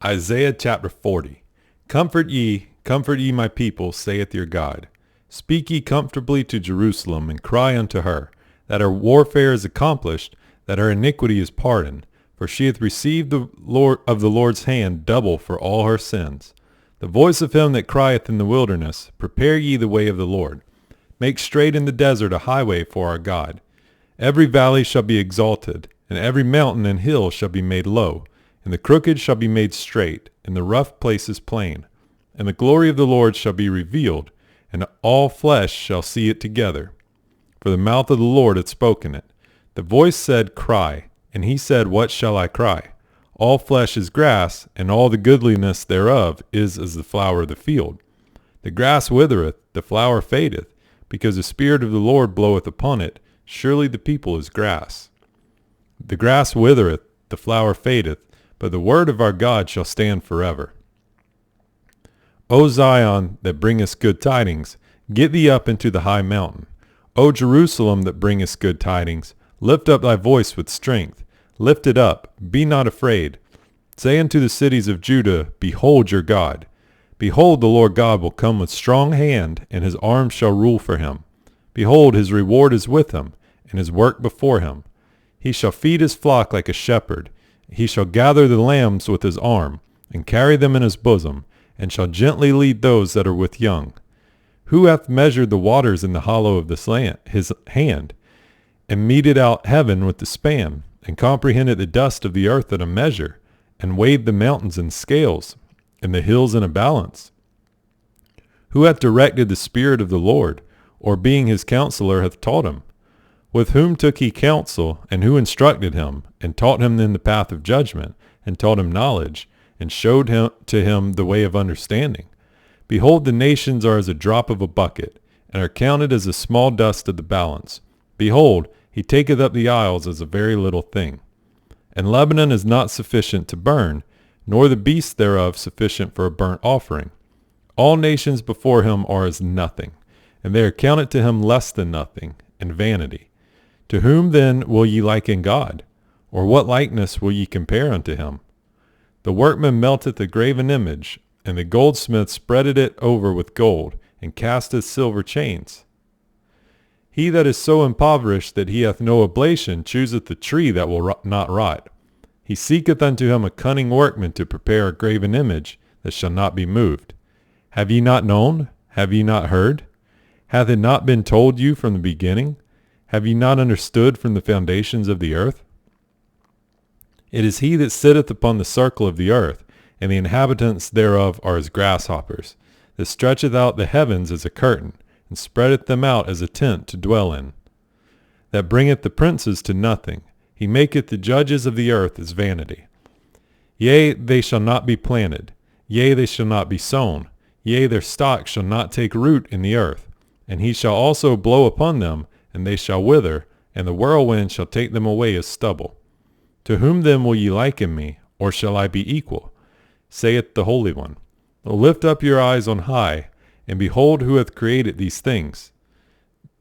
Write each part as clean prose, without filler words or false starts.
Isaiah chapter 40. Comfort ye my people, saith your God. Speak ye comfortably to Jerusalem, and cry unto her, that her warfare is accomplished, that her iniquity is pardoned, for she hath received the Lord's hand double for all her sins. The voice of him that crieth in the wilderness, prepare ye the way of the Lord. Make straight in the desert a highway for our God. Every valley shall be exalted, and every mountain and hill shall be made low, and the crooked shall be made straight, and the rough places plain. And the glory of the Lord shall be revealed, and all flesh shall see it together. For the mouth of the Lord hath spoken it. The voice said, Cry. And he said, What shall I cry? All flesh is grass, and all the goodliness thereof is as the flower of the field. The grass withereth, the flower fadeth, because the Spirit of the Lord bloweth upon it. Surely the people is grass. The grass withereth, the flower fadeth, but the word of our God shall stand forever. O Zion, that bringest good tidings, get thee up into the high mountain. O Jerusalem, that bringest good tidings, lift up thy voice with strength. Lift it up, be not afraid. Say unto the cities of Judah, Behold your God. Behold, the Lord God will come with strong hand, and his arm shall rule for him. Behold, his reward is with him, and his work before him. He shall feed his flock like a shepherd. He shall gather the lambs with his arm, and carry them in his bosom, and shall gently lead those that are with young. Who hath measured the waters in the hollow of his hand, and meted out heaven with the span, and comprehended the dust of the earth at a measure, and weighed the mountains in scales, and the hills in a balance? Who hath directed the Spirit of the Lord, or being his counselor hath taught him? With whom took he counsel, and who instructed him, and taught him in the path of judgment, and taught him knowledge, and showed to him the way of understanding? Behold, the nations are as a drop of a bucket, and are counted as the small dust of the balance. Behold, he taketh up the isles as a very little thing. And Lebanon is not sufficient to burn, nor the beasts thereof sufficient for a burnt offering. All nations before him are as nothing, and they are counted to him less than nothing, and vanity. To whom then will ye liken God? Or what likeness will ye compare unto him? The workman melteth a graven image, and the goldsmith spreadeth it over with gold, and casteth silver chains. He that is so impoverished that he hath no oblation chooseth the tree that will not rot. He seeketh unto him a cunning workman to prepare a graven image that shall not be moved. Have ye not known? Have ye not heard? Hath it not been told you from the beginning? Have ye not understood from the foundations of the earth? It is he that sitteth upon the circle of the earth, and the inhabitants thereof are as grasshoppers, that stretcheth out the heavens as a curtain, and spreadeth them out as a tent to dwell in, that bringeth the princes to nothing. He maketh the judges of the earth as vanity. Yea, they shall not be planted. Yea, they shall not be sown. Yea, their stock shall not take root in the earth. And he shall also blow upon them, and they shall wither, and the whirlwind shall take them away as stubble. To whom then will ye liken me, or shall I be equal? Saith the Holy One. Lift up your eyes on high, and behold who hath created these things,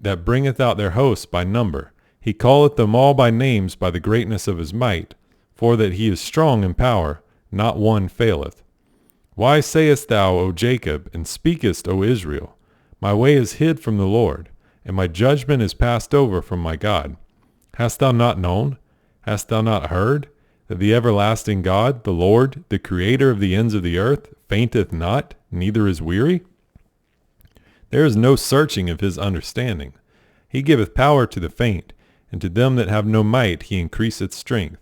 that bringeth out their hosts by number. He calleth them all by names by the greatness of his might, for that he is strong in power, not one faileth. Why sayest thou, O Jacob, and speakest, O Israel? My way is hid from the Lord, and my judgment is passed over from my God. Hast thou not known? Hast thou not heard? That the everlasting God, the Lord, the Creator of the ends of the earth, fainteth not, neither is weary? There is no searching of his understanding. He giveth power to the faint, and to them that have no might he increaseth strength.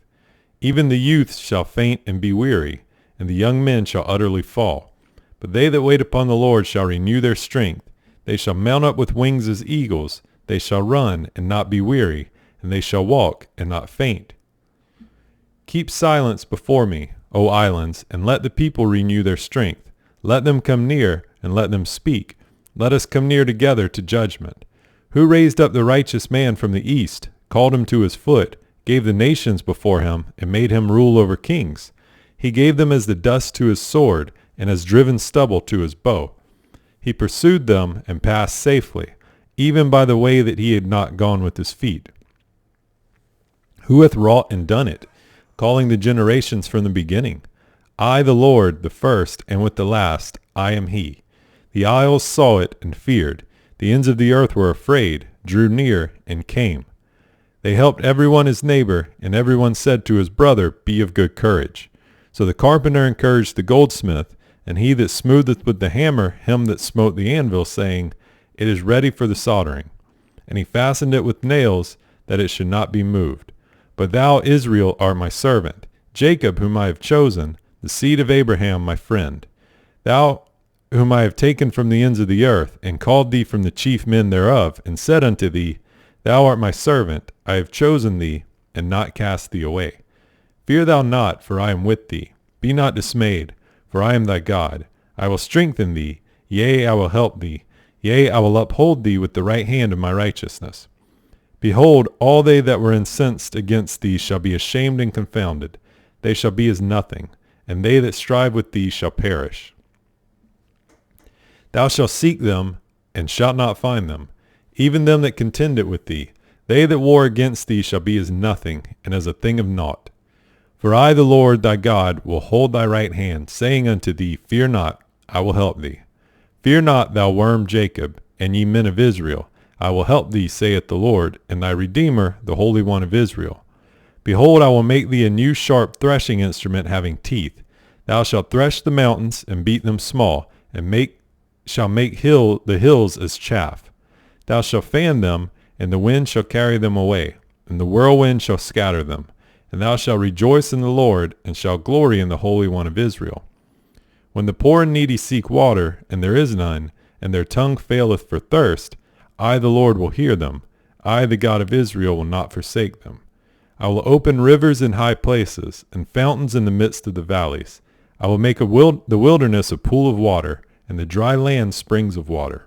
Even the youth shall faint and be weary, and the young men shall utterly fall. But they that wait upon the Lord shall renew their strength. They shall mount up with wings as eagles. They shall run and not be weary, and they shall walk and not faint. Keep silence before me, O islands, and let the people renew their strength. Let them come near, and let them speak. Let us come near together to judgment. Who raised up the righteous man from the east, called him to his foot, gave the nations before him, and made him rule over kings? He gave them as the dust to his sword, and as driven stubble to his bow. He pursued them and passed safely, even by the way that he had not gone with his feet. Who hath wrought and done it, calling the generations from the beginning? I, the Lord, the first, and with the last, I am he. The isles saw it and feared. The ends of the earth were afraid, drew near, and came. They helped everyone his neighbor, and everyone said to his brother, Be of good courage. So the carpenter encouraged the goldsmith, and he that smootheth with the hammer him that smote the anvil, saying, It is ready for the soldering. And he fastened it with nails, that it should not be moved. But thou, Israel, art my servant, Jacob, whom I have chosen, the seed of Abraham, my friend. Thou, whom I have taken from the ends of the earth, and called thee from the chief men thereof, and said unto thee, Thou art my servant, I have chosen thee, and not cast thee away. Fear thou not, for I am with thee. Be not dismayed, for I am thy God. I will strengthen thee, yea, I will help thee. Yea, I will uphold thee with the right hand of my righteousness. Behold, all they that were incensed against thee shall be ashamed and confounded. They shall be as nothing, and they that strive with thee shall perish. Thou shalt seek them, and shalt not find them, even them that contended with thee. They that war against thee shall be as nothing, and as a thing of naught. For I, the Lord thy God, will hold thy right hand, saying unto thee, Fear not, I will help thee. Fear not, thou worm Jacob, and ye men of Israel. I will help thee, saith the Lord, and thy Redeemer, the Holy One of Israel. Behold, I will make thee a new sharp threshing instrument having teeth. Thou shalt thresh the mountains, and beat them small, and shall make the hills as chaff. Thou shalt fan them, and the wind shall carry them away, and the whirlwind shall scatter them. And thou shalt rejoice in the Lord, and shalt glory in the Holy One of Israel. When the poor and needy seek water, and there is none, and their tongue faileth for thirst, I, the Lord, will hear them. I, the God of Israel, will not forsake them. I will open rivers in high places, and fountains in the midst of the valleys. I will make the wilderness a pool of water, and the dry land springs of water.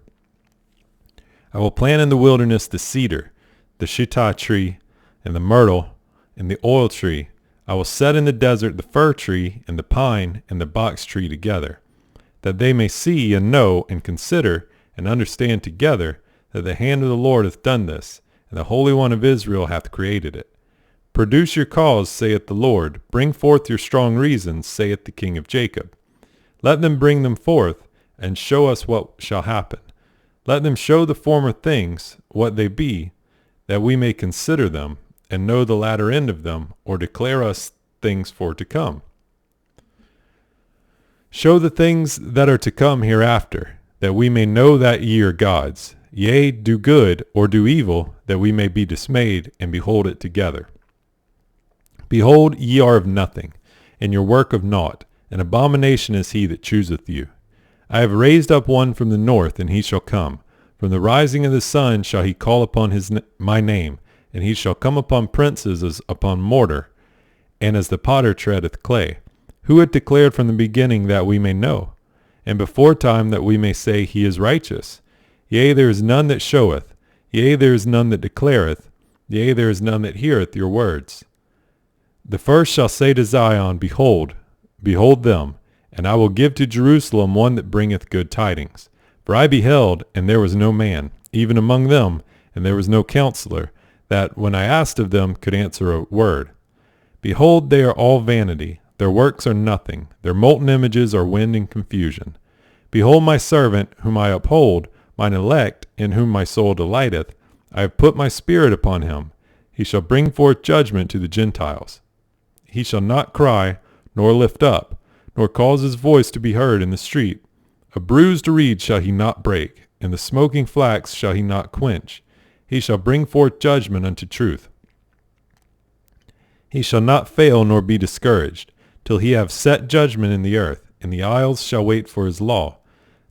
I will plant in the wilderness the cedar, the shittah tree, and the myrtle, and the oil tree. I will set in the desert the fir tree, and the pine, and the box tree together, that they may see and know and consider and understand together that the hand of the Lord hath done this, and the Holy One of Israel hath created it. Produce your cause, saith the Lord. Bring forth your strong reasons, saith the King of Jacob. Let them bring them forth, and show us what shall happen. Let them show the former things, what they be, that we may consider them, and know the latter end of them, or declare us things for to come. Show the things that are to come hereafter, that we may know that ye are gods. Yea, do good, or do evil, that we may be dismayed, and behold it together. Behold, ye are of nothing, and your work of naught. An abomination is he that chooseth you. I have raised up one from the north, and he shall come. From the rising of the sun shall he call upon my name, and he shall come upon princes as upon mortar, and as the potter treadeth clay. Who hath declared from the beginning that we may know, and before time that we may say he is righteous? Yea, there is none that showeth, yea, there is none that declareth, yea, there is none that heareth your words. The first shall say to Zion, Behold, behold them, and I will give to Jerusalem one that bringeth good tidings. For I beheld, and there was no man, even among them, and there was no counselor, that, when I asked of them, could answer a word. Behold, they are all vanity, their works are nothing, their molten images are wind and confusion. Behold my servant, whom I uphold, mine elect, in whom my soul delighteth. I have put my spirit upon him. He shall bring forth judgment to the Gentiles. He shall not cry, nor lift up, nor cause his voice to be heard in the street. A bruised reed shall he not break, and the smoking flax shall he not quench. He shall bring forth judgment unto truth. He shall not fail nor be discouraged, till he have set judgment in the earth, and the isles shall wait for his law.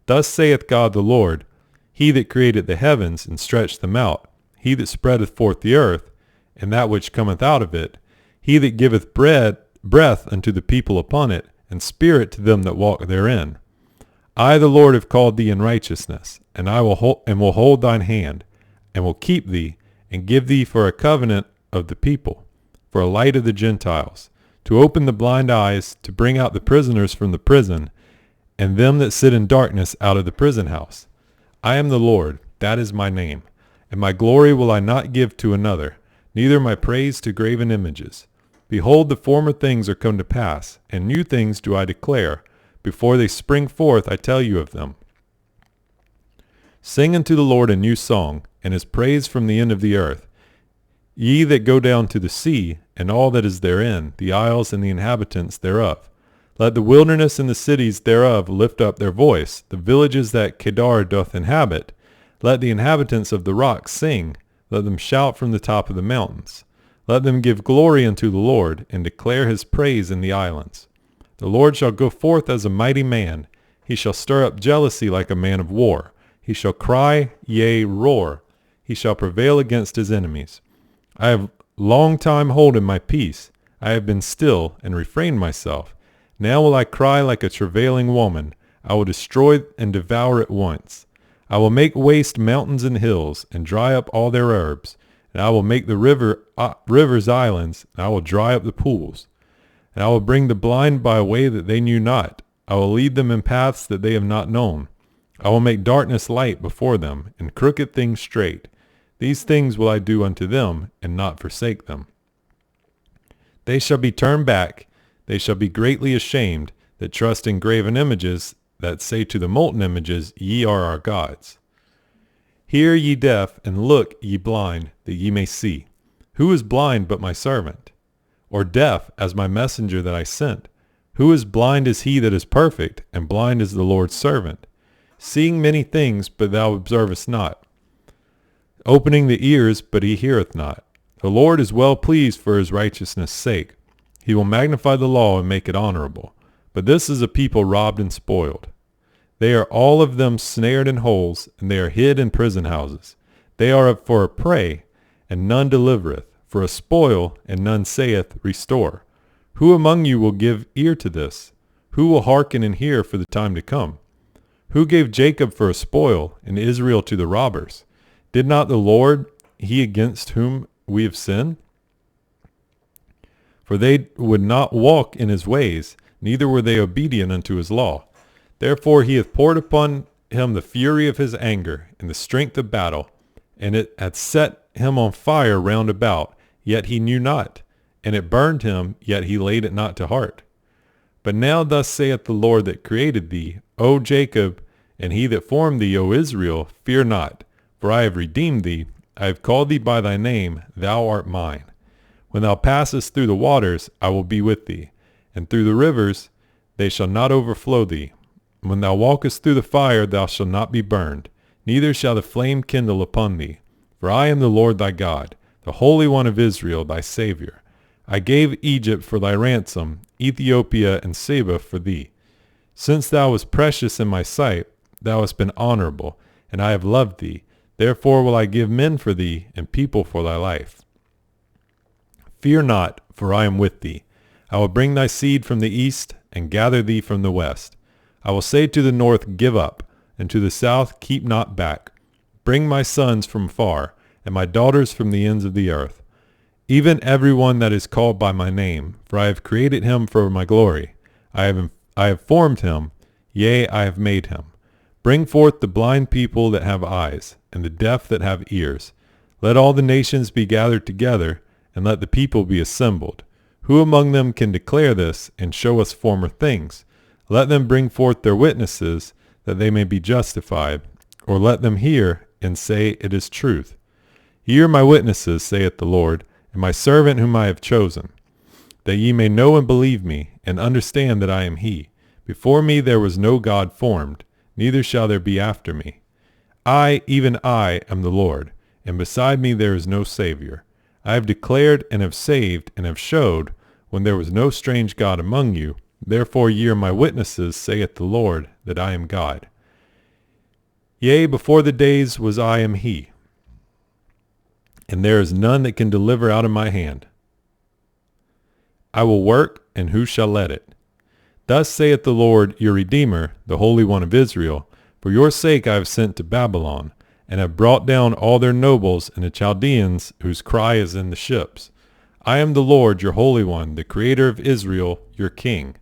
Thus saith God the Lord, He that created the heavens, and stretched them out, he that spreadeth forth the earth, and that which cometh out of it, he that giveth breath unto the people upon it, and spirit to them that walk therein. I, the Lord, have called thee in righteousness, and will hold thine hand, and will keep thee, and give thee for a covenant of the people, for a light of the Gentiles, to open the blind eyes, to bring out the prisoners from the prison, and them that sit in darkness out of the prison house. I am the Lord, that is my name, and my glory will I not give to another, neither my praise to graven images. Behold, the former things are come to pass, and new things do I declare. Before they spring forth, I tell you of them. Sing unto the Lord a new song, and his praise from the end of the earth. Ye that go down to the sea, and all that is therein, the isles and the inhabitants thereof. Let the wilderness and the cities thereof lift up their voice, the villages that Kedar doth inhabit. Let the inhabitants of the rocks sing, let them shout from the top of the mountains. Let them give glory unto the Lord, and declare his praise in the islands. The Lord shall go forth as a mighty man. He shall stir up jealousy like a man of war. He shall cry, yea, roar. He shall prevail against his enemies. I have long time holden my peace. I have been still, and refrained myself. Now will I cry like a travailing woman. I will destroy and devour at once. I will make waste mountains and hills, and dry up all their herbs. And I will make the rivers islands, and I will dry up the pools. And I will bring the blind by a way that they knew not. I will lead them in paths that they have not known. I will make darkness light before them, and crooked things straight. These things will I do unto them, and not forsake them. They shall be turned back, they shall be greatly ashamed, that trust in graven images, that say to the molten images, Ye are our gods. Hear, ye deaf, and look, ye blind, that ye may see. Who is blind but my servant? Or deaf as my messenger that I sent? Who is blind as he that is perfect, and blind as the Lord's servant? Seeing many things, but thou observest not. Opening the ears, but he heareth not. The Lord is well pleased for his righteousness' sake. He will magnify the law and make it honorable. But this is a people robbed and spoiled. They are all of them snared in holes, and they are hid in prison houses. They are for a prey, and none delivereth, for a spoil, and none saith, Restore. Who among you will give ear to this? Who will hearken and hear for the time to come? Who gave Jacob for a spoil, and Israel to the robbers? Did not the Lord, he against whom we have sinned? For they would not walk in his ways, neither were they obedient unto his law. Therefore he hath poured upon him the fury of his anger, and the strength of battle, and it hath set him on fire round about, yet he knew not, and it burned him, yet he laid it not to heart. But now thus saith the Lord that created thee, O Jacob, and he that formed thee, O Israel, fear not, for I have redeemed thee, I have called thee by thy name, thou art mine. When thou passest through the waters, I will be with thee, and through the rivers, they shall not overflow thee. When thou walkest through the fire, thou shalt not be burned, neither shall the flame kindle upon thee. For I am the Lord thy God, the Holy One of Israel, thy Saviour. I gave Egypt for thy ransom, Ethiopia and Seba for thee. Since thou wast precious in my sight, thou hast been honorable, and I have loved thee. Therefore will I give men for thee, and people for thy life. Fear not, for I am with thee. I will bring thy seed from the east, and gather thee from the west. I will say to the north, Give up, and to the south, Keep not back. Bring my sons from far, and my daughters from the ends of the earth. Even every one that is called by my name, for I have created him for my glory. I have formed him, yea, I have made him. Bring forth the blind people that have eyes, and the deaf that have ears. Let all the nations be gathered together, and let the people be assembled. Who among them can declare this, and show us former things? Let them bring forth their witnesses, that they may be justified, or let them hear, and say, It is truth. Ye are my witnesses, saith the Lord, and my servant whom I have chosen, that ye may know and believe me, and understand that I am he. Before me there was no God formed, neither shall there be after me. I, even I, am the Lord, and beside me there is no Savior. I have declared and have saved and have showed, when there was no strange God among you. Therefore ye are my witnesses, saith the Lord, that I am God. Yea, before the days was I am he, and there is none that can deliver out of my hand. I will work, and who shall let it? Thus saith the Lord your Redeemer, the Holy One of Israel, For your sake I have sent to Babylon, and have brought down all their nobles and the Chaldeans, whose cry is in the ships. I am the Lord your Holy One, the Creator of Israel, your King.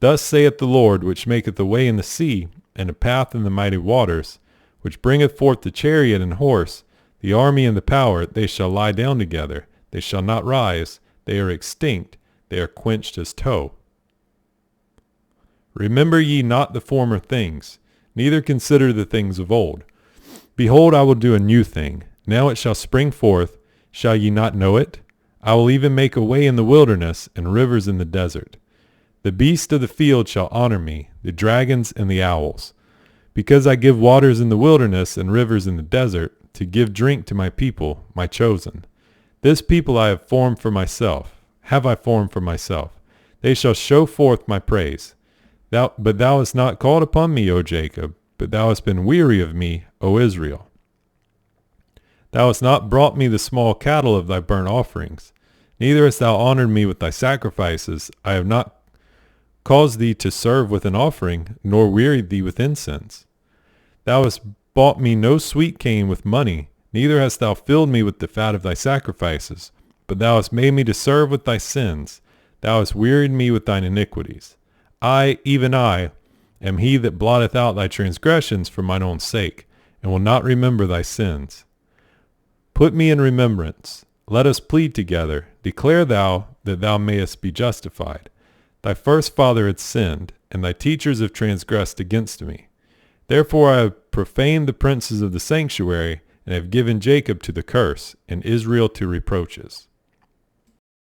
Thus saith the Lord, which maketh a way in the sea, and a path in the mighty waters, which bringeth forth the chariot and horse, the army and the power. They shall lie down together, they shall not rise, they are extinct. they are quenched as tow. Remember ye not the former things, neither consider the things of old. Behold, I will do a new thing. Now it shall spring forth. Shall ye not know it? I will even make a way in the wilderness and rivers in the desert. The beasts of the field shall honor me, the dragons and the owls. Because I give waters in the wilderness and rivers in the desert, to give drink to my people, my chosen. This people I have formed for myself, They shall show forth my praise. But thou hast not called upon me, O Jacob, but thou hast been weary of me, O Israel. Thou hast not brought me the small cattle of thy burnt offerings, neither hast thou honored me with thy sacrifices. I have not caused thee to serve with an offering, nor wearied thee with incense. Thou hast bought me no sweet cane with money, neither hast thou filled me with the fat of thy sacrifices, but thou hast made me to serve with thy sins. Thou hast wearied me with thine iniquities. I, even I, am he that blotteth out thy transgressions for mine own sake, and will not remember thy sins. Put me in remembrance. Let us plead together. Declare thou, that thou mayest be justified. Thy first father had sinned, and thy teachers have transgressed against me. Therefore I have profaned the princes of the sanctuary, and have given Jacob to the curse, and Israel to reproaches.